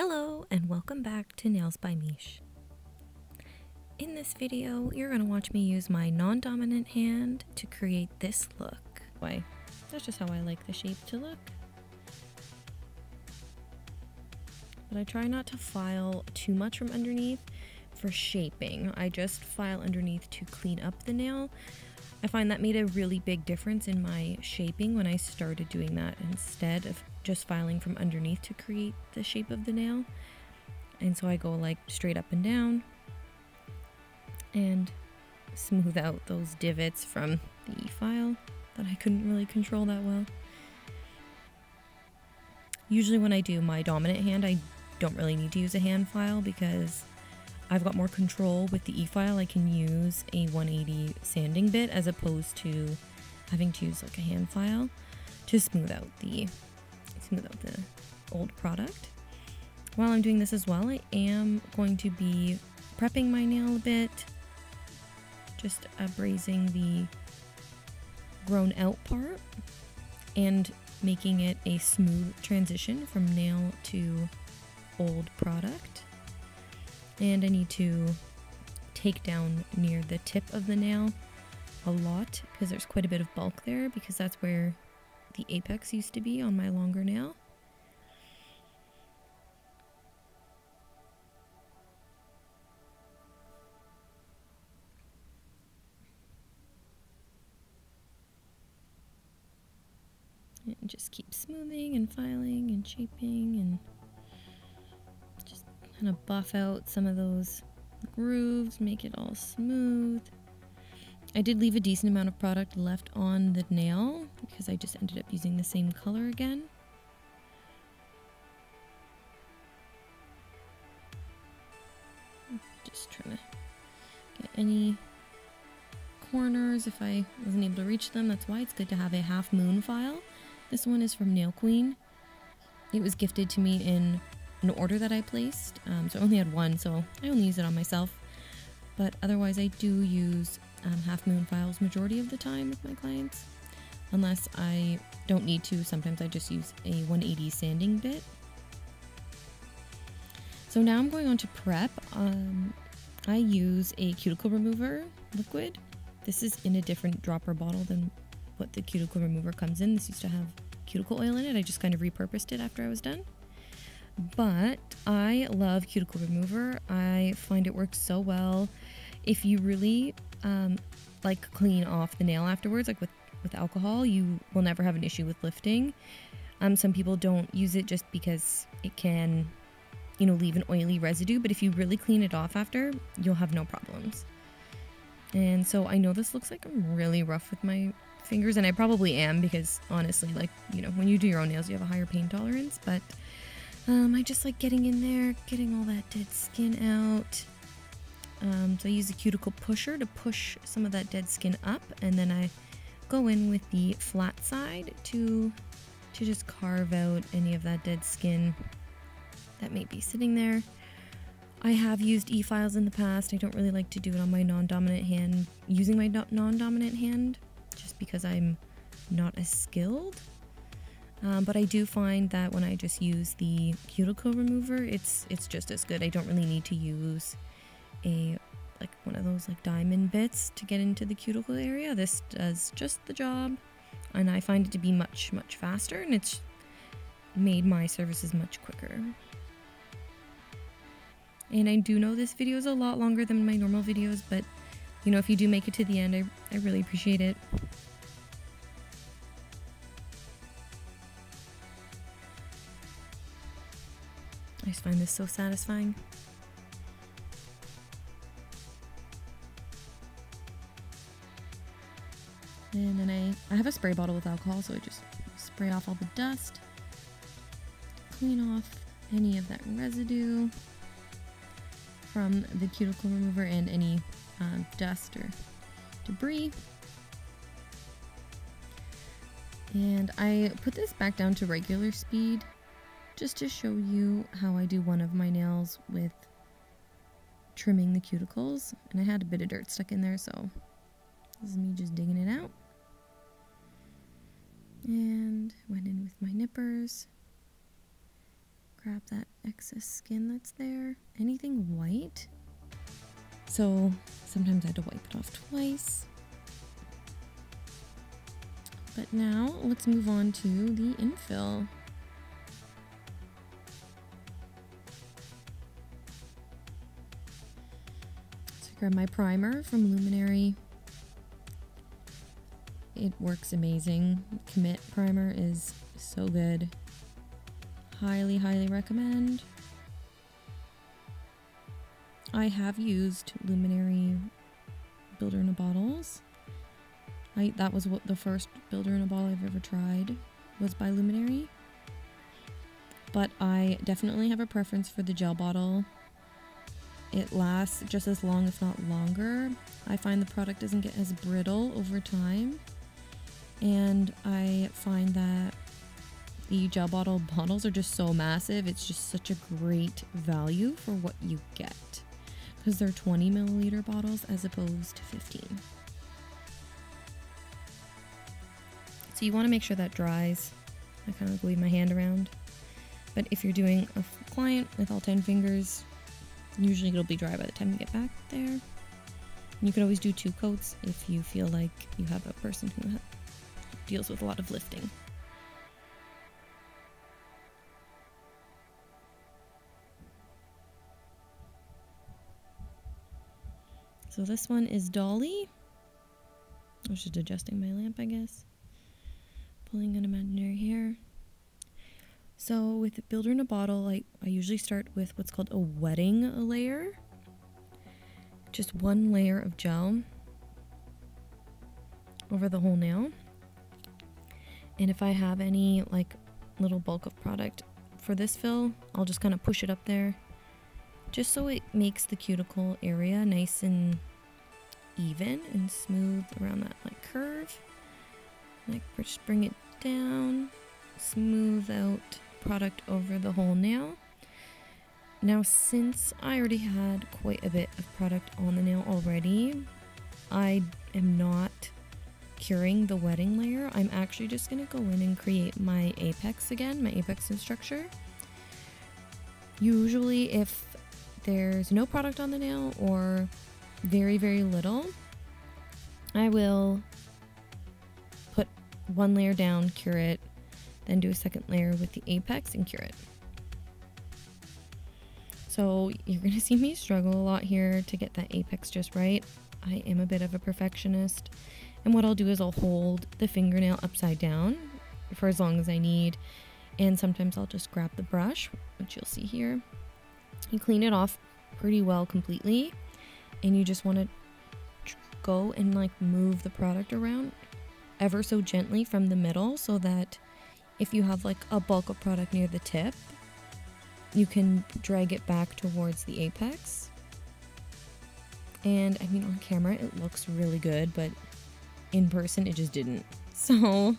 Hello and welcome back to Nails by Mish. In this video, you're going to watch me use my non-dominant hand to create this look. Why? That's just how I like the shape to look. But I try not to file too much from underneath for shaping. I just file underneath to clean up the nail. I find that made a really big difference in my shaping when I started doing that instead of just filing from underneath to create the shape of the nail. And so I go like straight up and down and smooth out those divots from the e-file that I couldn't really control that well. Usually when I do my dominant hand, I don't really need to use a hand file because I've got more control with the e-file. I can use a 180 sanding bit as opposed to having to use like a hand file to smooth out the old product. While I'm doing this as well, I am going to be prepping my nail a bit, just abrasing the grown out part and making it a smooth transition from nail to old product. And I need to take down near the tip of the nail a lot because there's quite a bit of bulk there, because that's where the apex used to be on my longer nail. And just keep smoothing and filing and shaping and just kind of buff out some of those grooves, make it all smooth. I did leave a decent amount of product left on the nail because I just ended up using the same color again. Just trying to get any corners if I wasn't able to reach them. That's why it's good to have a half moon file. This one is from Nail Queen. It was gifted to me in an order that I placed, so I only had one, so I only use it on myself. But otherwise I do use half moon files majority of the time with my clients. Unless I don't need to, sometimes I just use a 180 sanding bit. So now I'm going on to prep. I use a cuticle remover liquid. This is in a different dropper bottle than what the cuticle remover comes in. This used to have cuticle oil in it. I just kind of repurposed it after I was done. But I love cuticle remover. I find it works so well. If you really like clean off the nail afterwards, like with alcohol, you will never have an issue with lifting. Some people don't use it just because it can, you know, leave an oily residue, but if you really clean it off after, you'll have no problems. And so I know this looks like I'm really rough with my fingers, and I probably am because honestly, like, you know, when you do your own nails, you have a higher pain tolerance, but I just like getting in there, getting all that dead skin out. So I use a cuticle pusher to push some of that dead skin up, and then I go in with the flat side to just carve out any of that dead skin that may be sitting there. I have used e-files in the past. I don't really like to do it on my non-dominant hand, using my non-dominant hand, just because I'm not as skilled. But I do find that when I just use the cuticle remover, it's just as good. I don't really need to use like one of those like diamond bits to get into the cuticle area. This does just the job, and I find it to be much faster, and it's made my services much quicker. And I do know this video is a lot longer than my normal videos, but you know, if you do make it to the end, I really appreciate it. I just find this so satisfying. And then I have a spray bottle with alcohol, so I just spray off all the dust, clean off any of that residue from the cuticle remover and any dust or debris. And I put this back down to regular speed just to show you how I do one of my nails with trimming the cuticles. And I had a bit of dirt stuck in there, so this is me just digging it out. And went in with my nippers, grab that excess skin that's there. Anything white. So sometimes I had to wipe it off twice. But now let's move on to the infill. So I grab my primer from Luminary. It works amazing. Commit primer is so good. Highly, highly recommend. I have used Luminary Builder in a Bottles. That was what the first Builder in a Bottle I've ever tried was by Luminary. But I definitely have a preference for the gel bottle. It lasts just as long, if not longer. I find the product doesn't get as brittle over time. And I find that the gel bottle bottles are just so massive. It's just such a great value for what you get. Because they're 20 milliliter bottles as opposed to 15. So you want to make sure that dries. I kind of wave my hand around. But if you're doing a client with all 10 fingers, usually it'll be dry by the time you get back there. And you could always do 2 coats if you feel like you have a person who deals with a lot of lifting. So this one is Dolly. I was just adjusting my lamp, I guess. Pulling an imaginary hair. So with Builder in a Bottle, I usually start with what's called a wetting layer. Just one layer of gel over the whole nail. And if I have any like little bulk of product for this fill, I'll just kind of push it up there just so it makes the cuticle area nice and even and smooth around that like curve. Like just bring it down, smooth out product over the whole nail. Now since I already had quite a bit of product on the nail already, I am not curing the wetting layer. I'm actually just going to go in and create my apex again, my apex and structure. Usually if there's no product on the nail or very, very little, I will put one layer down, cure it, then do a second layer with the apex and cure it. So you're going to see me struggle a lot here to get that apex just right. I am a bit of a perfectionist. And what I'll do is I'll hold the fingernail upside down for as long as I need. And sometimes I'll just grab the brush, which you'll see here. You clean it off pretty well completely. And you just want to go and like move the product around ever so gently from the middle so that if you have like a bulk of product near the tip, you can drag it back towards the apex. And I mean, on camera it looks really good, but in person it just didn't. So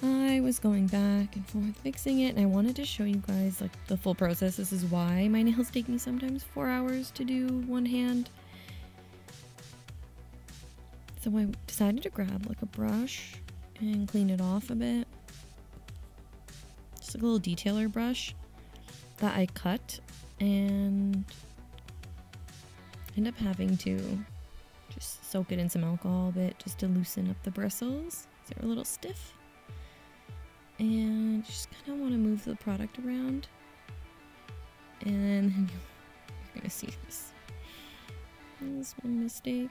I was going back and forth fixing it, and I wanted to show you guys like the full process. This is why my nails take me sometimes 4 hours to do one hand. So I decided to grab like a brush and clean it off a bit. Just like a little detailer brush that I cut, and end up having to just soak it in some alcohol a bit just to loosen up the bristles. They're a little stiff. And just kind of want to move the product around. And then you're going to see this. This one mistake.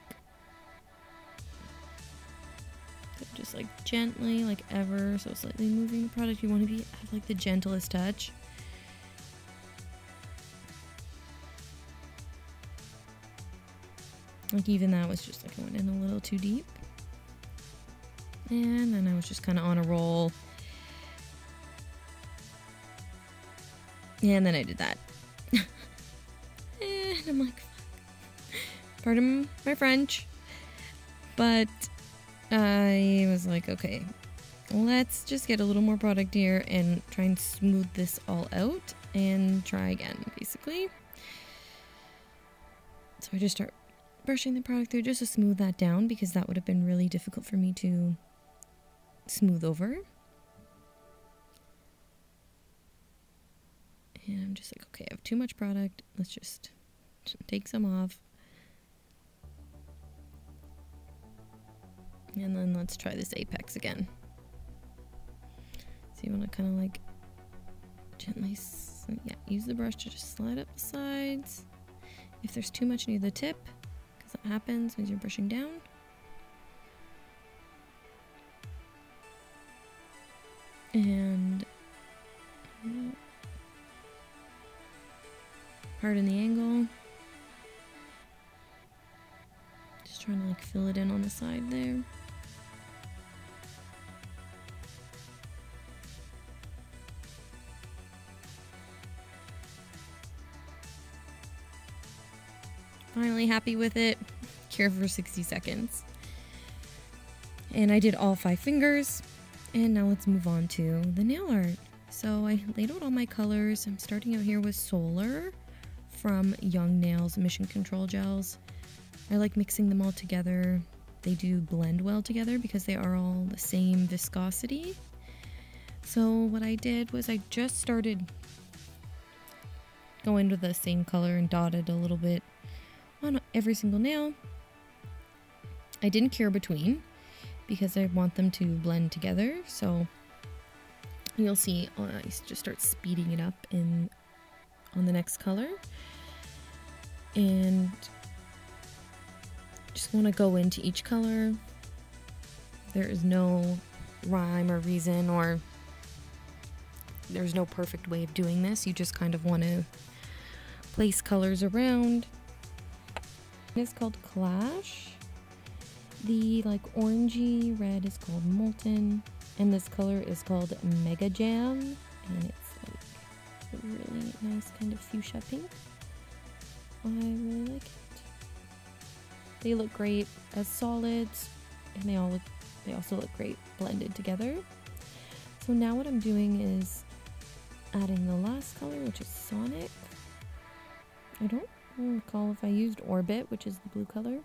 So just like gently, like ever so slightly moving the product. You want to have like the gentlest touch. Like even that was just like I went in a little too deep. And then I was just kind of on a roll. And then I did that. And I'm like, pardon my French. But I was like, okay, let's just get a little more product here and try and smooth this all out and try again, basically. So I just start brushing the product through just to smooth that down, because that would have been really difficult for me to smooth over. And I'm just like, okay, I have too much product. Let's just take some off. And then let's try this apex again. So you want to kind of like gently, yeah, use the brush to just slide up the sides. If there's too much near the tip, because that happens when you're brushing down. And harden the angle. Just trying to like fill it in on the side there. Finally happy with it. Cure for 60 seconds. And I did all 5 fingers. And now let's move on to the nail art. So I laid out all my colors. I'm starting out here with Solar from Young Nails Mission Control Gels. I like mixing them all together. They do blend well together because they are all the same viscosity. So what I did was I just started going with the same color and dotted a little bit on every single nail. I didn't cure between because I want them to blend together. So you'll see I just start speeding it up on the next color. And just want to go into each color. There is no rhyme or reason, or there's no perfect way of doing this. You just kind of want to place colors around. It's called Clash. The like orangey red is called Molten, and this color is called Mega Jam, and it's like a really nice kind of fuchsia pink. I really like it. They look great as solids, and they also look great blended together. So now what I'm doing is adding the last color, which is Sonic. I don't recall if I used Orbit, which is the blue color.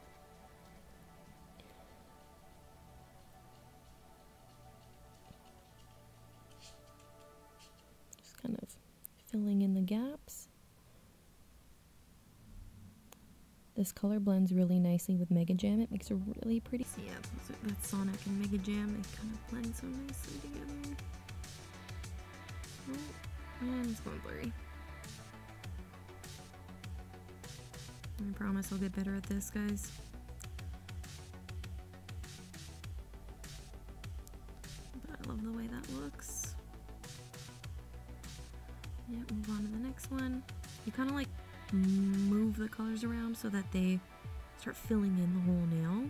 Just kind of filling in the gaps. This color blends really nicely with Mega Jam. It makes a really pretty... So yeah, that's Sonic and Mega Jam. They kind of blend so nicely together. Oh, and it's going blurry. I promise I'll get better at this, guys. But I love the way that looks. Yeah, move on to the next one. You kind of like move the colors around so that they start filling in the whole nail.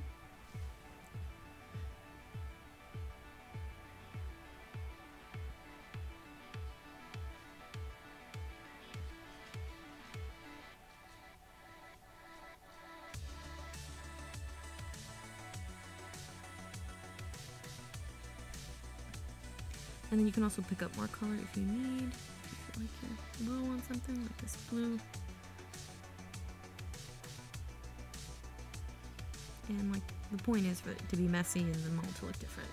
And then you can also pick up more color if you need. If you feel like you're low on something, like this blue. And like the point is for it to be messy and the mold to look different.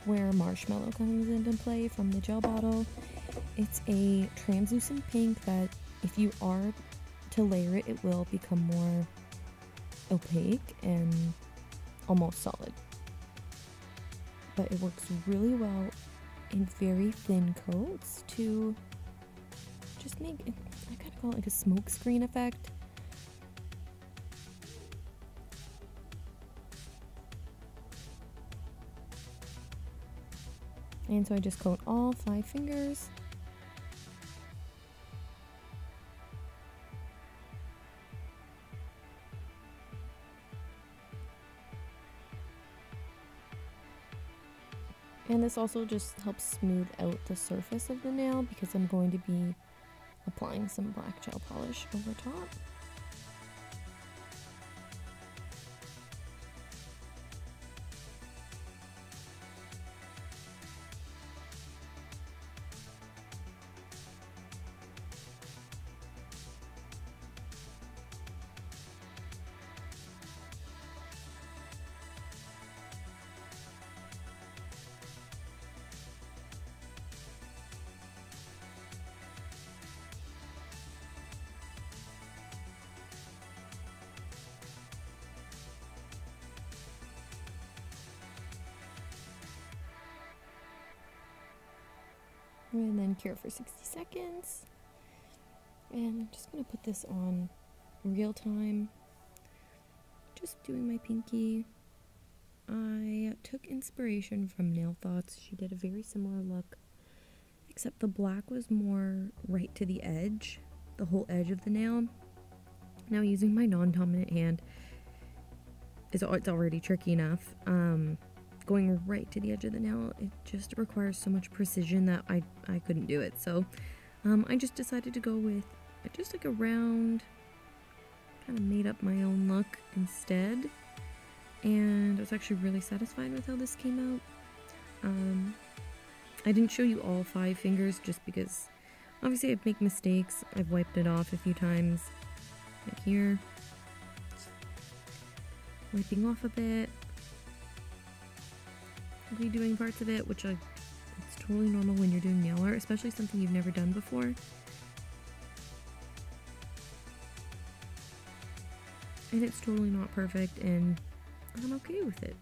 Where Marshmallow comes into play from the gel bottle. It's a translucent pink that if you are to layer it, it will become more opaque and almost solid. But it works really well in very thin coats to just make it, I kind of call it like a smoke screen effect. And so I just coat all 5 fingers. And this also just helps smooth out the surface of the nail because I'm going to be applying some black gel polish over top. And then cure for 60 seconds. And I'm just going to put this on real time. Just doing my pinky. I took inspiration from Nail Thoughts. She did a very similar look, except the black was more right to the edge, the whole edge of the nail. Now using my non-dominant hand, it's already tricky enough. Going right to the edge of the nail, it just requires so much precision that I couldn't do it. So I just decided to go with just like a round, kind of made up my own look instead. And I was actually really satisfied with how this came out. I didn't show you all 5 fingers just because obviously I make mistakes. I've wiped it off a few times. Like here. Wiping off a bit. Redoing parts of it, which it's totally normal when you're doing nail art, especially something you've never done before. And it's totally not perfect, and I'm okay with it.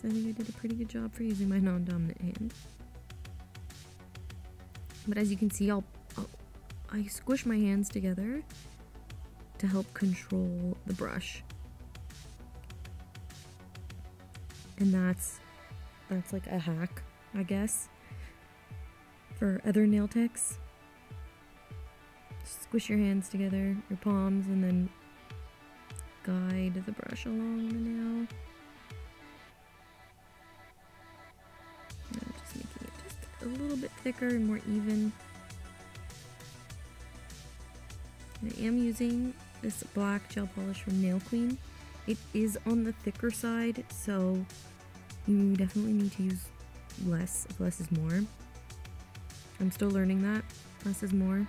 So I think I did a pretty good job for using my non-dominant hand. But as you can see, I squish my hands together to help control the brush. And that's like a hack, I guess, for other nail techs. Squish your hands together, your palms, and then guide the brush along the nail. I'm just making it just a little bit thicker and more even. And I am using this black gel polish from Nail Queen. It is on the thicker side, so you definitely need to use less. Less is more. I'm still learning that. Less is more.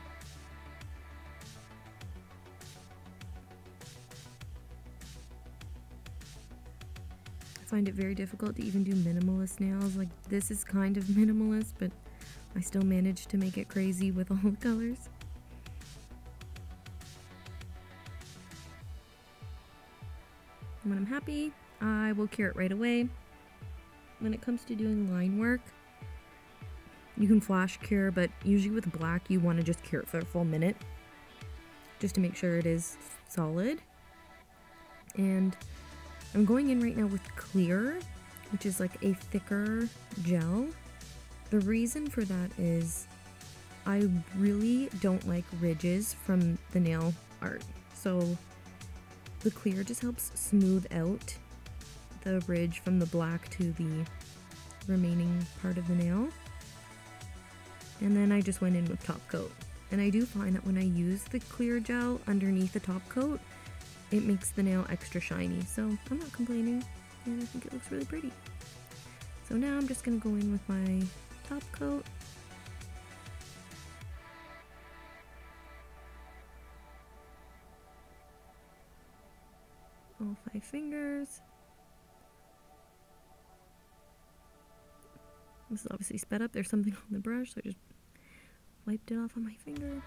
I find it very difficult to even do minimalist nails. Like, this is kind of minimalist, but I still manage to make it crazy with all the colors. When I'm happy, I will cure it right away. When it comes to doing line work, you can flash cure, but usually with black, you want to just cure it for a full minute, just to make sure it is solid. And I'm going in right now with clear, which is like a thicker gel. The reason for that is I really don't like ridges from the nail art. So the clear just helps smooth out the ridge from the black to the remaining part of the nail. And then I just went in with top coat. And I do find that when I use the clear gel underneath the top coat, it makes the nail extra shiny. So I'm not complaining, and I think it looks really pretty. So now I'm just gonna go in with my top coat. All 5 fingers. This is obviously sped up. There's something on the brush, so I just wiped it off on my finger.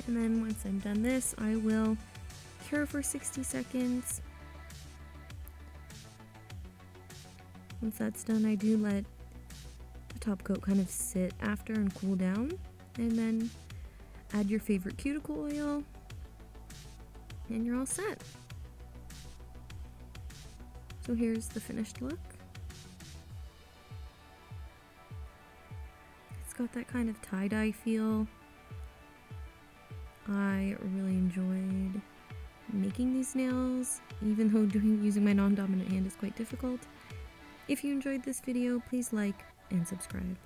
And then once I'm done this, I will cure for 60 seconds. Once that's done, I do let the top coat kind of sit after and cool down, and then add your favorite cuticle oil, and you're all set. So here's the finished look. got that kind of tie-dye feel. I really enjoyed making these nails, even though using my non-dominant hand is quite difficult. If you enjoyed this video, please like and subscribe.